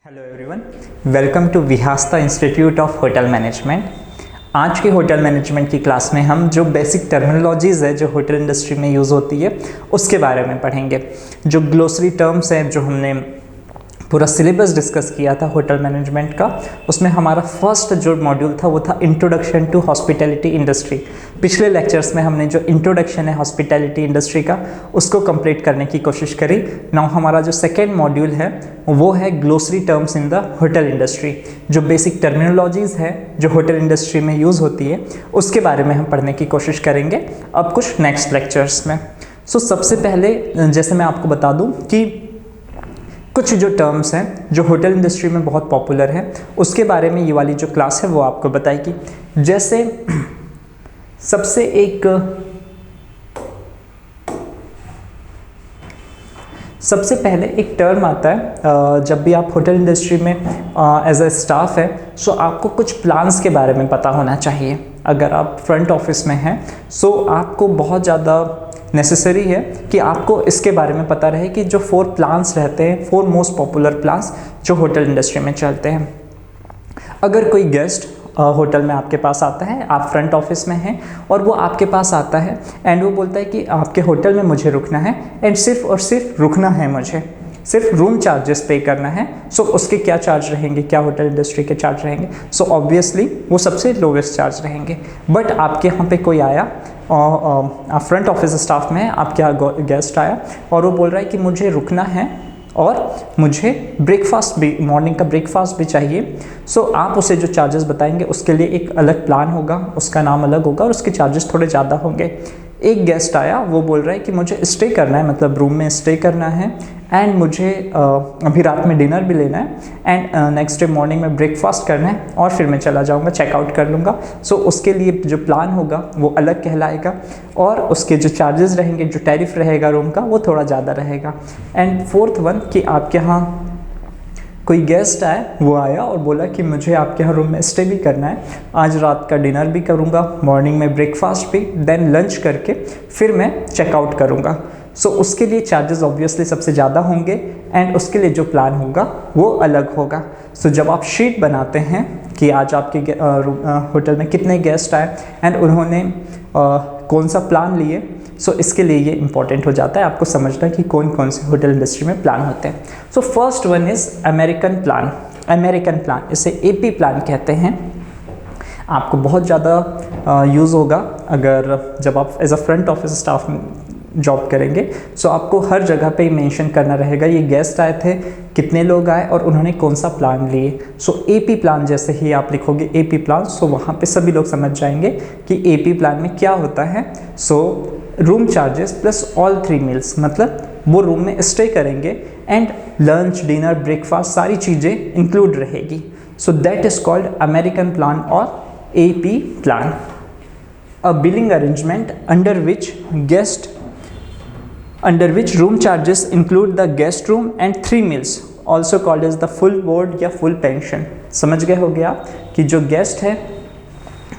Hello everyone, welcome to Vihasta institute of hotel management. आज के hotel management की class में हम जो बेसिक टर्मिनोलॉजीज़ है जो होटल इंडस्ट्री में यूज़ होती है उसके बारे में पढ़ेंगे। जो ग्लोसरी टर्म्स हैं, जो हमने पूरा सिलेबस डिस्कस किया था होटल मैनेजमेंट का, उसमें हमारा फर्स्ट जो मॉड्यूल था वो था इंट्रोडक्शन टू हॉस्पिटैलिटी इंडस्ट्री। पिछले लेक्चर्स में हमने जो इंट्रोडक्शन है हॉस्पिटैलिटी इंडस्ट्री का उसको कंप्लीट करने की कोशिश करी। नाउ हमारा जो सेकेंड मॉड्यूल है वो है glossary terms in the hotel industry. जो बेसिक टर्मिनोलॉजीज़ है जो होटल इंडस्ट्री में यूज़ होती है उसके बारे में हम पढ़ने की कोशिश करेंगे अब कुछ नेक्स्ट लेक्चर्स में। सबसे पहले जैसे मैं आपको बता दूं कि कुछ जो टर्म्स हैं जो होटल इंडस्ट्री में बहुत पॉपुलर है उसके बारे में ये वाली जो क्लास है वो आपको बताएगी। जैसे सबसे पहले एक टर्म आता है जब भी आप होटल इंडस्ट्री में एज अ स्टाफ है, सो आपको कुछ प्लान्स के बारे में पता होना चाहिए। अगर आप फ्रंट ऑफिस में हैं सो आपको बहुत ज़्यादा नेसेसरी है कि आपको इसके बारे में पता रहे कि जो 4 प्लान्स रहते हैं, 4 मोस्ट पॉपुलर प्लान्स जो होटल इंडस्ट्री में चलते हैं। अगर कोई गेस्ट होटल में आपके पास आता है, आप फ्रंट ऑफिस में हैं और वो आपके पास आता है एंड वो बोलता है कि आपके होटल में मुझे रुकना है एंड सिर्फ और सिर्फ रुकना है, मुझे सिर्फ रूम चार्जेस पे करना है। सो उसके क्या चार्ज रहेंगे, क्या होटल इंडस्ट्री के चार्ज रहेंगे? सो ऑब्वियसली वो सबसे लोवेस्ट चार्ज रहेंगे। बट आपके यहाँ पे कोई आया और आप फ्रंट ऑफिस स्टाफ में आपके यहाँ गेस्ट आया और वो बोल रहा है कि मुझे रुकना है और मुझे ब्रेकफास्ट भी, मॉर्निंग का ब्रेकफास्ट भी चाहिए। सो आप उसे जो चार्जेस बताएंगे उसके लिए एक अलग प्लान होगा, उसका नाम अलग होगा और उसके चार्जेस थोड़े ज़्यादा होंगे। एक गेस्ट आया, वो बोल रहा है कि मुझे स्टे करना है, मतलब रूम में स्टे करना है एंड मुझे अभी रात में डिनर भी लेना है एंड नेक्स्ट डे मॉर्निंग में ब्रेकफास्ट करना है और फिर मैं चला जाऊंगा, चेकआउट कर लूँगा। सो उसके लिए जो प्लान होगा वो अलग कहलाएगा और उसके जो चार्जेस रहेंगे, जो टैरिफ रहेगा रूम का, वो थोड़ा ज़्यादा रहेगा। एंड फोर्थ वन कि आपके यहाँ कोई गेस्ट आया, वो आया और बोला कि मुझे आपके यहाँ रूम में स्टे भी करना है, आज रात का डिनर भी करूँगा, मॉर्निंग में ब्रेकफास्ट भी, देन लंच करके फिर मैं चेकआउट करूँगा। सो उसके लिए चार्जेस ऑब्वियसली सबसे ज़्यादा होंगे एंड उसके लिए जो प्लान होगा वो अलग होगा। सो जब आप शीट बनाते हैं कि आज आपके होटल में कितने गेस्ट आए एंड उन्होंने कौन सा प्लान लिए, सो इसके लिए ये इंपॉर्टेंट हो जाता है आपको समझना कि कौन कौन से होटल इंडस्ट्री में प्लान होते हैं। So first one is American plan. American plan, इसे एपी प्लान कहते हैं। आपको बहुत ज़्यादा यूज़ होगा अगर जब आप as a front office staff job करेंगे। सो आपको हर जगह पे मेंशन करना रहेगा ये गेस्ट आए थे, कितने लोग आए और उन्होंने कौन सा प्लान लिए। सो एपी प्लान जैसे ही आप लिखोगे एपी प्लान, सो वहाँ पे सभी लोग समझ जाएंगे कि एपी प्लान में क्या होता है। So room charges plus all 3 meals, मतलब वो रूम में स्टे करेंगे एंड लंच, डिनर, ब्रेकफास्ट सारी चीज़ें इंक्लूड रहेगी। So that is called American plan और AP plan. A billing arrangement under which room charges include the guest room and 3 meals, also called as the full board या full pension। समझ गए होगे आप कि जो गेस्ट है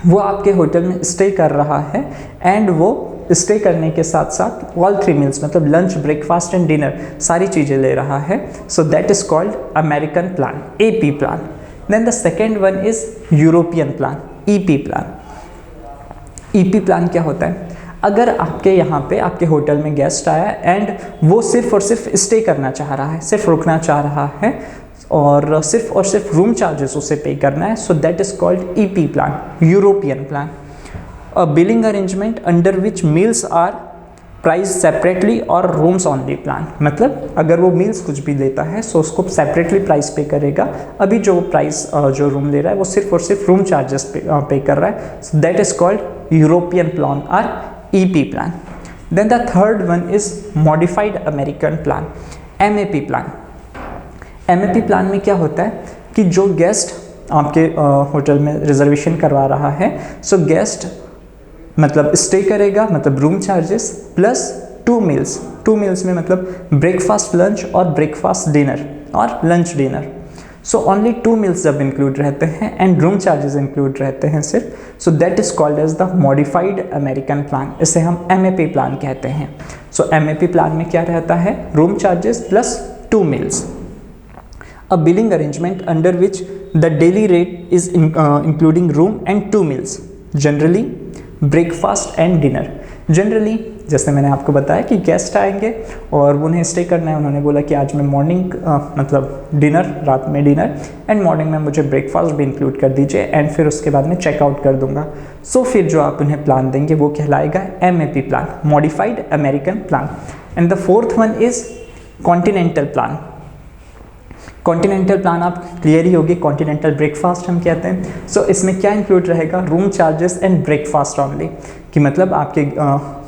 वो आपके होटल में स्टे कर रहा है एंड वो स्टे करने के साथ साथ ऑल 3 मील्स, मतलब लंच, ब्रेकफास्ट एंड डिनर सारी चीज़ें ले रहा है। So that is called American plan, AP plan. Then the second one is European plan, EP plan. EP plan क्या होता है? अगर आपके यहाँ पे आपके होटल में गेस्ट आया एंड वो सिर्फ और सिर्फ स्टे करना चाह रहा है, सिर्फ रुकना चाह रहा है और सिर्फ रूम चार्जेस उसे पे करना है, so that is called EP plan, European plan. A billing arrangement under which meals are price separately और रूम्स ऑनली प्लान, मतलब अगर वो मील्स कुछ भी लेता है सो उसको सेपरेटली प्राइस पे करेगा। अभी जो प्राइस जो रूम ले रहा है वो सिर्फ और सिर्फ रूम चार्जेस पे कर रहा है, so that is called European plan और EP plan. Then the third one is modified American plan, MAP plan. MAP plan में क्या होता है कि जो गेस्ट आपके होटल में रिजर्वेशन करवा रहा है, सो गेस्ट मतलब स्टे करेगा, मतलब room charges plus 2 meals. 2 meals में मतलब ब्रेकफास्ट, लंच और ब्रेकफास्ट, डिनर और lunch, dinner. So only 2 meals जब इंक्लूड रहते हैं एंड रूम चार्जेस इंक्लूड रहते हैं सिर्फ, so that is called as the modified American plan. इसे हम MAP प्लान कहते हैं। सो MAP प्लान में क्या रहता है? Room charges plus 2 meals. A billing arrangement under which the daily rate is including room and 2 meals, generally breakfast and dinner. Generally जैसे मैंने आपको बताया कि गेस्ट आएंगे और उन्हें स्टे करना है, उन्होंने बोला कि आज मैं मॉर्निंग मतलब डिनर, रात में डिनर एंड मॉर्निंग में मुझे ब्रेकफास्ट भी इंक्लूड कर दीजिए एंड फिर उसके बाद में चेकआउट कर दूंगा. सो फिर जो आप उन्हें प्लान देंगे वो कहलाएगा MAP plan, modified American plan. And the fourth one is continental plan. Continental plan आप क्लियर ही होगी, कॉन्टिनेंटल ब्रेकफास्ट हम कहते हैं. सो इसमें क्या इंक्लूड रहेगा? Room charges and breakfast only, कि मतलब आपके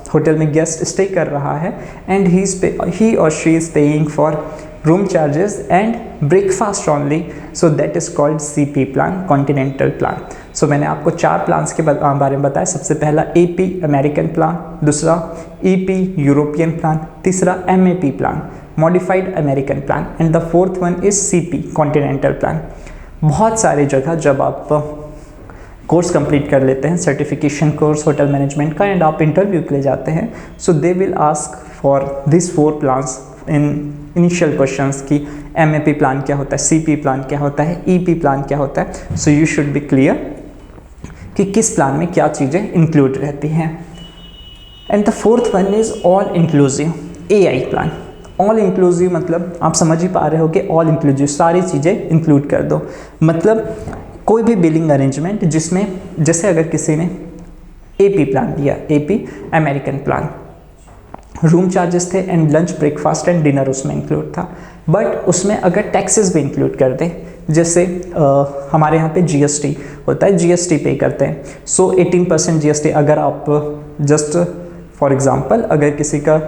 होटल में गेस्ट स्टे कर रहा है एंड ही और she is paying for room charges and breakfast only. So that is called CP plan, continental plan. So मैंने आपको 4 प्लान्स के बारे में बताया. सबसे पहला AP अमेरिकन प्लान, दूसरा EP यूरोपियन प्लान, तीसरा MAP plan, modified American plan, and the fourth one is CP continental plan. बहुत सारी जगह जब आप कोर्स कंप्लीट कर लेते हैं, सर्टिफिकेशन कोर्स होटल मैनेजमेंट का, एंड आप इंटरव्यू के लिए जाते हैं, so they will ask for this 4 plans in initial questions कि MAP प्लान क्या होता है, CP प्लान क्या होता है, EP प्लान क्या होता है. So you should be clear कि किस प्लान में क्या चीज़ें इंक्लूड रहती हैं. And the fourth one is all inclusive AI plan. All inclusive मतलब आप समझ ही पा रहे हो कि ऑल इंक्लूसिव, सारी चीज़ें इंक्लूड कर दो. मतलब कोई भी बिलिंग अरेंजमेंट जिसमें, जैसे अगर किसी ने AP प्लान लिया, AP American plan, room charges थे and lunch, breakfast and dinner उसमें इंक्लूड था, बट उसमें अगर टैक्सेस भी इंक्लूड कर दे, जैसे हमारे यहाँ पे GST होता है, GST पे करते हैं. सो 18% GST अगर आप जस्ट फॉर एग्जांपल अगर किसी का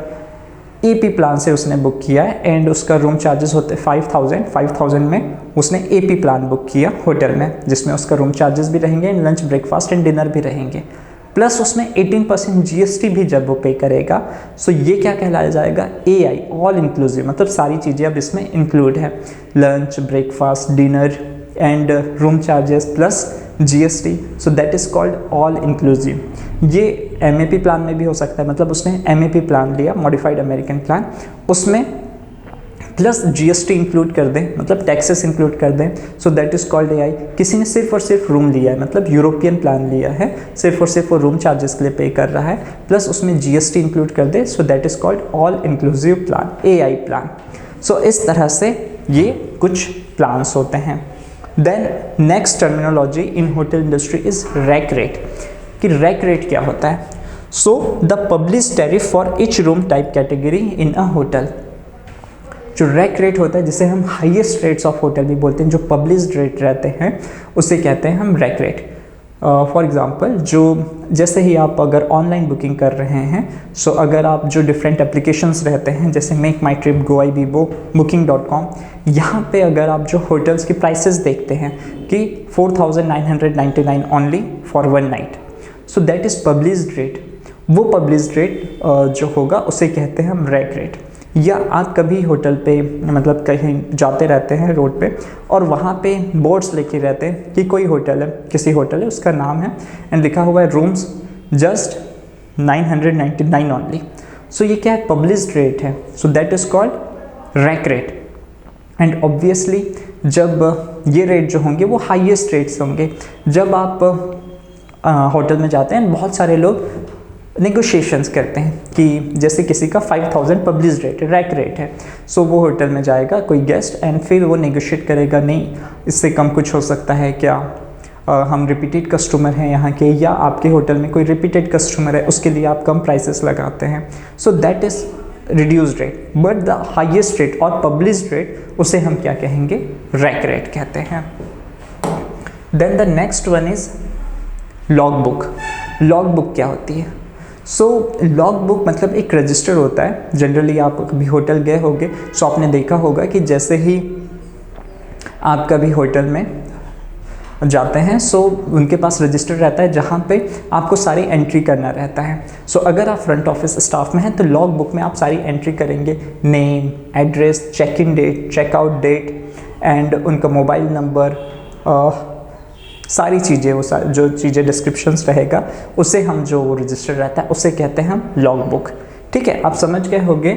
AP प्लान से उसने बुक किया है एंड उसका रूम चार्जेस होते 5,000 में उसने AP प्लान बुक किया होटल में, जिसमें उसका रूम चार्जेस भी रहेंगे, लंच, ब्रेकफास्ट एंड डिनर भी रहेंगे, प्लस उसमें 18% GST भी जब वो पे करेगा. सो ये क्या कहलाया जाएगा? AI ऑल इंक्लूसिव, मतलब सारी चीज़ें अब इसमें इंक्लूड है, lunch, breakfast, dinner and room charges plus GST. So that is called all inclusive. ये MAP प्लान में भी हो सकता है, मतलब उसने MAP प्लान लिया, मॉडिफाइड अमेरिकन प्लान, उसमें प्लस GST इंक्लूड कर दें, मतलब टैक्सेस इंक्लूड कर दें. सो दैट इज़ कॉल्ड AI. किसी ने सिर्फ और सिर्फ रूम लिया है, मतलब यूरोपियन प्लान लिया है, सिर्फ और सिर्फ वो रूम चार्जेस के लिए पे कर रहा है, प्लस उसमें GST इंक्लूड कर दे. So that is called all inclusive plan, AI plan. So इस तरह से ये कुछ प्लान्स होते हैं. Then next terminology in hotel industry is rack rate. कि रैक रेट क्या होता है? So the publish tariff for each room type category in a hotel. जो रैक रेट होता है, जिसे हम हाईएस्ट रेट्स ऑफ होटल भी बोलते हैं, जो पब्लिश्ड रेट रहते हैं उसे कहते हैं हम रैक रेट. फॉर एग्ज़ाम्पल जो जैसे ही आप अगर ऑनलाइन बुकिंग कर रहे हैं, सो अगर आप जो डिफरेंट एप्लीकेशंस रहते हैं जैसे मेक माई ट्रिप, GoIbibo, Booking.com, यहाँ पे अगर आप जो होटल्स की प्राइसेस देखते हैं कि 4,999 only for 1 night, so that is published rate. वो पब्लिश्ड रेट जो होगा उसे कहते हैं हम रैक रेट. या आप कभी होटल पे मतलब कहीं जाते रहते हैं रोड पे और वहाँ पे बोर्ड्स लिखे रहते हैं कि कोई होटल है, किसी होटल है, उसका नाम है एंड लिखा हुआ है रूम्स जस्ट 999 ओनली. सो ये क्या है? पब्लिश्ड रेट है. So that is called rack rate. And obviously जब ये रेट जो होंगे वो हाईएस्ट रेट्स होंगे. जब आप होटल में जाते हैं, बहुत सारे लोग नेगोशिएशंस करते हैं कि जैसे किसी का 5,000 पब्लिश रेट है, रैक रेट है, सो वो होटल में जाएगा कोई गेस्ट एंड फिर वो नेगोशिएट करेगा, नहीं इससे कम कुछ हो सकता है क्या, हम रिपीटेड कस्टमर हैं यहाँ के, या आपके होटल में कोई रिपीटेड कस्टमर है उसके लिए आप कम प्राइसेस लगाते हैं. So that is reduced rate. But the highest rate और पब्लिश्ड रेट उसे हम क्या कहेंगे? रैक रेट कहते हैं. Then the next one is log book. Log book क्या होती है? सो लॉग बुक मतलब एक रजिस्टर होता है. जनरली आप कभी होटल गए होंगे, सो आपने देखा होगा कि जैसे ही आप कभी होटल में जाते हैं, सो उनके पास रजिस्टर रहता है जहाँ पे आपको सारी एंट्री करना रहता है. सो अगर आप फ्रंट ऑफिस स्टाफ में हैं तो लॉग बुक में आप सारी एंट्री करेंगे, name, address, check in date, checkout date and उनका मोबाइल नंबर, सारी चीज़ें, वो जो चीज़ें डिस्क्रिप्शंस रहेगा उसे हम, जो वो रजिस्टर रहता है उसे कहते हैं हम लॉग बुक. ठीक है, आप समझ गए होंगे.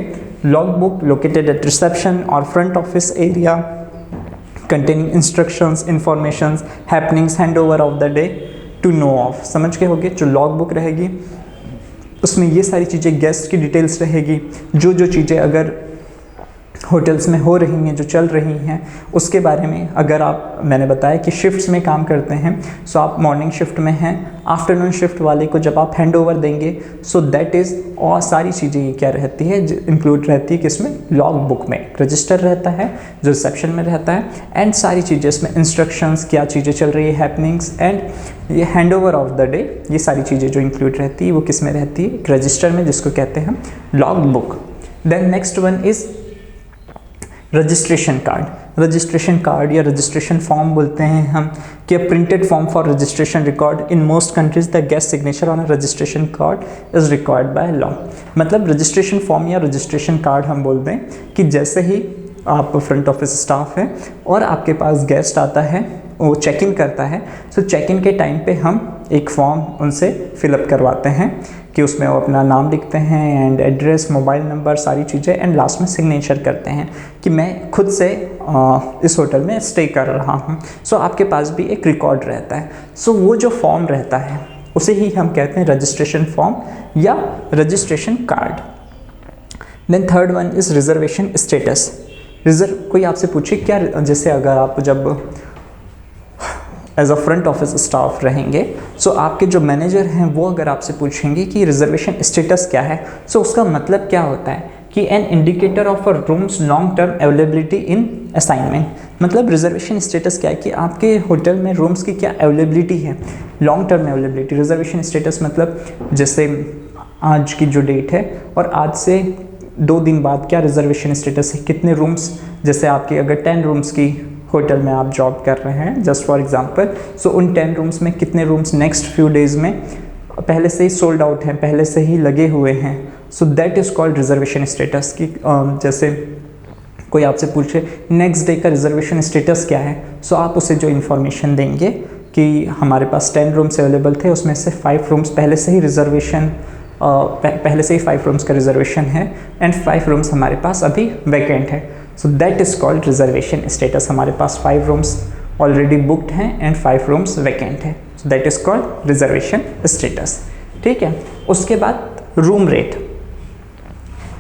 Log book located at reception और front office area containing instructions, informations, happenings, handover of the day to know of। समझ के होगे। जो लॉग बुक रहेगी उसमें ये सारी चीज़ें, गेस्ट की डिटेल्स रहेगी, जो जो चीज़ें अगर होटल्स में हो रही हैं, जो चल रही हैं उसके बारे में। अगर आप, मैंने बताया कि शिफ्ट्स में काम करते हैं, सो आप मॉर्निंग शिफ्ट में हैं, आफ्टरनून शिफ्ट वाले को जब आप हैंड ओवर देंगे, सो दैट इज़, और सारी चीज़ें ये क्या रहती है, इंक्लूड रहती है किसमें, लॉग बुक में। रजिस्टर रहता है जो रिसेप्शन में रहता है, एंड सारी चीज़ें इसमें, इंस्ट्रक्शंस, क्या चीज़ें चल रही है, हैपनिंग्स, एंड ये hand over of the day, ये सारी चीज़ें जो इंक्लूड रहती है वो किस में रहती है, रजिस्टर में, जिसको कहते हैं log book. Then next one is registration card. Registration card या रजिस्ट्रेशन फॉर्म बोलते हैं हम, कि printed form for registration record in most countries the guest signature on a registration card is required by law. मतलब registration form या registration card हम बोलते हैं कि जैसे ही आप फ्रंट ऑफिस स्टाफ हैं और आपके पास गेस्ट आता है, वो चेक इन करता है, सो चेक इन के टाइम पे हम एक फॉर्म उनसे फिलअप करवाते हैं कि उसमें वो अपना नाम लिखते हैं एंड एड्रेस, मोबाइल नंबर, सारी चीज़ें, एंड लास्ट में सिग्नेचर करते हैं कि मैं खुद से इस होटल में स्टे कर रहा हूँ। सो आपके पास भी एक रिकॉर्ड रहता है। सो वो जो फॉर्म रहता है उसे ही हम कहते हैं रजिस्ट्रेशन फॉर्म या registration card. Then third one is reservation status. कोई आपसे पूछे क्या, जैसे अगर आप जब as a front office staff रहेंगे, सो आपके जो मैनेजर हैं वो अगर आपसे पूछेंगे कि रिजर्वेशन स्टेटस क्या है, सो उसका मतलब क्या होता है कि an indicator of a rooms long term availability in assignment. मतलब रिजर्वेशन स्टेटस क्या है कि आपके होटल में रूम्स की क्या अवेलेबिलिटी है, long term availability. Reservation status मतलब जैसे आज की जो डेट है और आज से 2 दिन बाद क्या रिजर्वेशन स्टेटस है, कितने रूम्स, जैसे आपके अगर 10 रूम्स की होटल में आप जॉब कर रहे हैं जस्ट फॉर एग्जांपल, सो उन 10 रूम्स में कितने रूम्स नेक्स्ट फ्यू डेज़ में पहले से ही सोल्ड आउट हैं, पहले से ही लगे हुए हैं। So that is called reservation status. की जैसे कोई आपसे पूछे नेक्स्ट डे का रिजर्वेशन स्टेटस क्या है, सो आप उसे जो इन्फॉर्मेशन देंगे कि हमारे पास 10 रूम्स अवेलेबल थे, उसमें से 5 रूम्स पहले से ही रिजर्वेशन, पहले से ही 5 रूम्स का रिजर्वेशन है एंड 5 रूम्स हमारे पास अभी वैकेंट है। So that is called reservation status. हमारे पास 5 रूम्स ऑलरेडी बुकड हैं एंड 5 रूम्स वैकेंट है, so that is called reservation status. ठीक है। उसके बाद रूम रेट।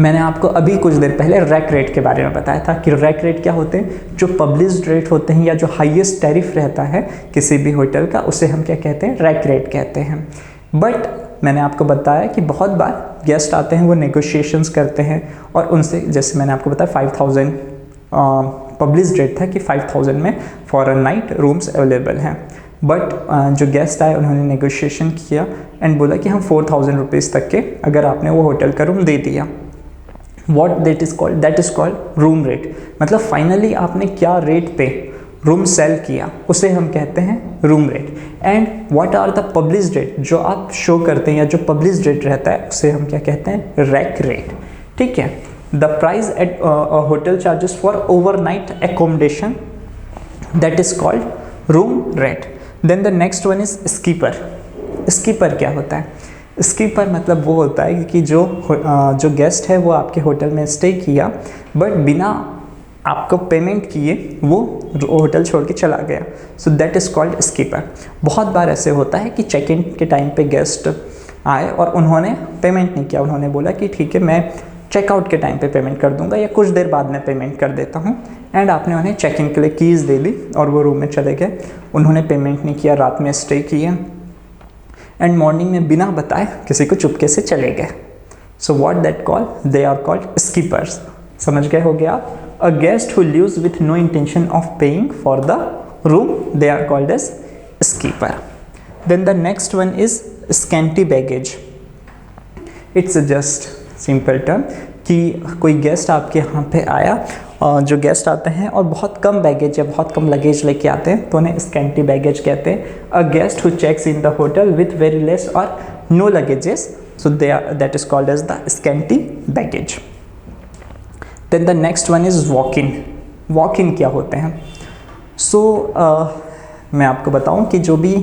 मैंने आपको अभी कुछ देर पहले रैक रेट के बारे में बताया था कि रैक रेट क्या होते हैं, जो पब्लिश्ड रेट होते हैं या जो हाईएस्ट टैरिफ रहता है किसी भी होटल का, उसे हम क्या कहते हैं, रैक रेट कहते हैं। बट मैंने आपको बताया कि बहुत बार गेस्ट आते हैं, वो नेगोशिएशंस करते हैं और उनसे, जैसे मैंने आपको बताया 5000 पब्लिश रेट था कि 5000 में for a night rooms available हैं। बट जो गेस्ट आए उन्होंने नेगोशिएशन किया एंड बोला कि हम 4000 रुपीज़ तक के अगर आपने वो होटल का रूम दे दिया, what that is called, that is called room rate. मतलब फाइनली आपने क्या रेट पे रूम सेल किया उसे हम कहते हैं room rate. And what are the publish rate, जो आप शो करते हैं या जो पब्लिश रेट रहता है उसे हम क्या कहते हैं, रैक रेट। ठीक है। The price at hotel charges for overnight accommodation, that is called room rate. Then the next one is skipper. Skipper क्या होता है, स्कीपर मतलब वो होता है कि जो गेस्ट है वो आपके होटल में स्टे किया बट बिना आपको पेमेंट किए वो होटल छोड़ के चला गया, सो दैट इज़ कॉल्ड स्कीपर। बहुत बार ऐसे होता है कि चेक इन के टाइम पे गेस्ट आए और उन्होंने पेमेंट नहीं किया, उन्होंने बोला कि ठीक है मैं चेकआउट के टाइम पे पेमेंट कर दूंगा या कुछ देर बाद में पेमेंट कर देता हूँ, एंड आपने उन्हें चेक इन के लिए कीज़ दे दी और वो रूम में चले गए, उन्होंने पेमेंट नहीं किया, रात में स्टे किए एंड मॉर्निंग में बिना बताए किसी को चुपके से चले गए। So what that call, they are called skippers. समझ गए हो गया आप। A guest who leaves with no intention of paying for the room, they are called as skipper. Then the next one is scanty baggage. It's just simple term कि कोई guest आपके यहाँ पे आया, जो गेस्ट आते हैं और बहुत कम बैगेज या बहुत कम लगेज लेके आते हैं तो उन्हें स्कैंटी बैगेज कहते हैं। A guest who checks in the hotel with very less और no luggages, so that is called as the scanty baggage. Then the next one is walk in. Walk in क्या होते हैं, मैं आपको बताऊं कि जो भी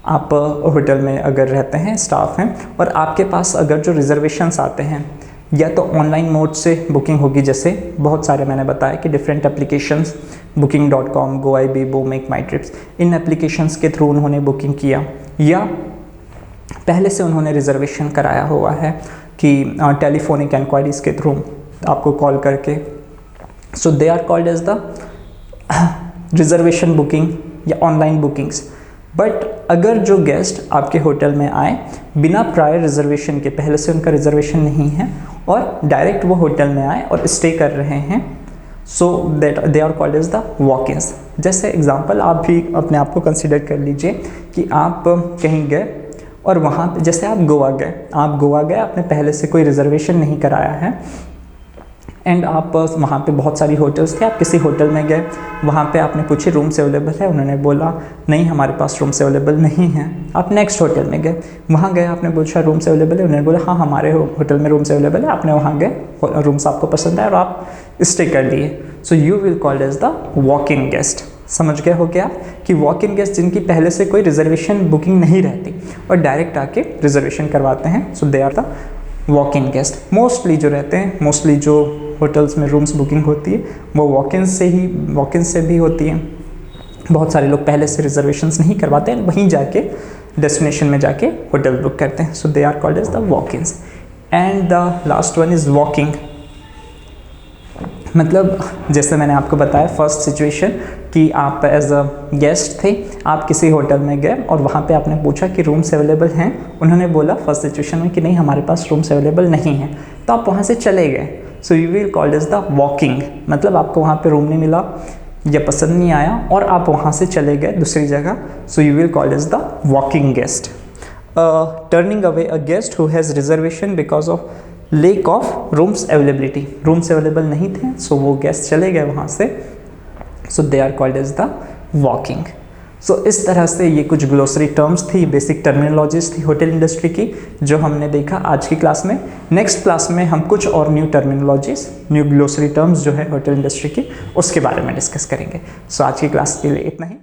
आप होटल में अगर रहते हैं, स्टाफ हैं और आपके पास अगर जो रिजर्वेशंस आते हैं या तो ऑनलाइन मोड से बुकिंग होगी, जैसे बहुत सारे मैंने बताया कि different applications booking.com, GoIbibo, make my trips, इन एप्लीकेशंस के थ्रू उन्होंने बुकिंग किया, या पहले से उन्होंने रिजर्वेशन कराया हुआ है कि टेलीफोनिक इंक्वायरीज के थ्रू आपको कॉल करके, so they are called as the reservation booking या ऑनलाइन बुकिंग्स। बट अगर जो गेस्ट आपके होटल में आए बिना प्रायर रिजर्वेशन के, पहले से उनका रिजर्वेशन नहीं है और डायरेक्ट वो होटल में आए और स्टे कर रहे हैं, so that they are called as the walk ins. जैसे एग्जांपल आप भी अपने आप को कंसिडर कर लीजिए कि आप कहीं गए और वहाँ पे, जैसे आप गोवा गए, आपने पहले से कोई रिजर्वेशन नहीं कराया है एंड आप वहाँ पे बहुत सारी होटल्स थे, आप किसी होटल में गए, वहाँ पे आपने पूछे रूम्स अवेलेबल है, उन्होंने बोला नहीं हमारे पास रूम्स अवेलेबल नहीं हैं। आप नेक्स्ट होटल में गए, वहाँ गए, आपने पूछा रूम्स अवेलेबल है, उन्होंने बोला हाँ हमारे होटल में रूम्स अवेलेबल है, आपने वहाँ गए, रूम्स आपको पसंद आए और आप स्टे कर लिए। So you will called as the walk-in guest. समझ गए हो क्या कि वॉक-इन गेस्ट जिनकी पहले से कोई रिजर्वेशन बुकिंग नहीं रहती और डायरेक्ट आके रिजर्वेशन करवाते हैं, so they are the walk-in guest. Mostly जो रहते हैं, मोस्टली जो होटल्स में रूम्स बुकिंग होती है वो वॉक-इन से भी होती है। बहुत सारे लोग पहले से रिजर्वेशंस नहीं करवाते हैं, वहीं जाके डेस्टिनेशन में जाके होटल बुक करते हैं, so they are called as the walk ins. And the last one is walking. मतलब जैसे मैंने आपको बताया फर्स्ट सिचुएशन कि आप एज अ गेस्ट थे, आप किसी होटल में गए और वहाँ पे आपने पूछा कि रूम्स अवेलेबल हैं, उन्होंने बोला फर्स्ट सिचुएशन में कि नहीं हमारे पास रूम्स अवेलेबल नहीं हैं, तो आप वहाँ से चले गए, so you will called as the walking. मतलब आपको वहाँ पे रूम नहीं मिला या पसंद नहीं आया और आप वहाँ से चले गए दूसरी जगह, so you will called as the walking guest. Turning away a guest who has reservation because of lack of rooms availability, rooms available नहीं थे, सो वो गेस्ट चले गए वहाँ से, so they are called as the walking. So इस तरह से ये कुछ ग्लोसरी टर्म्स थी, बेसिक टर्मिनोलॉजीज थी होटल इंडस्ट्री की जो हमने देखा आज की क्लास में। नेक्स्ट क्लास में हम कुछ और new terminologies, new glossary terms जो है होटल इंडस्ट्री की, उसके बारे में डिस्कस करेंगे। सो आज की क्लास के लिए इतना ही।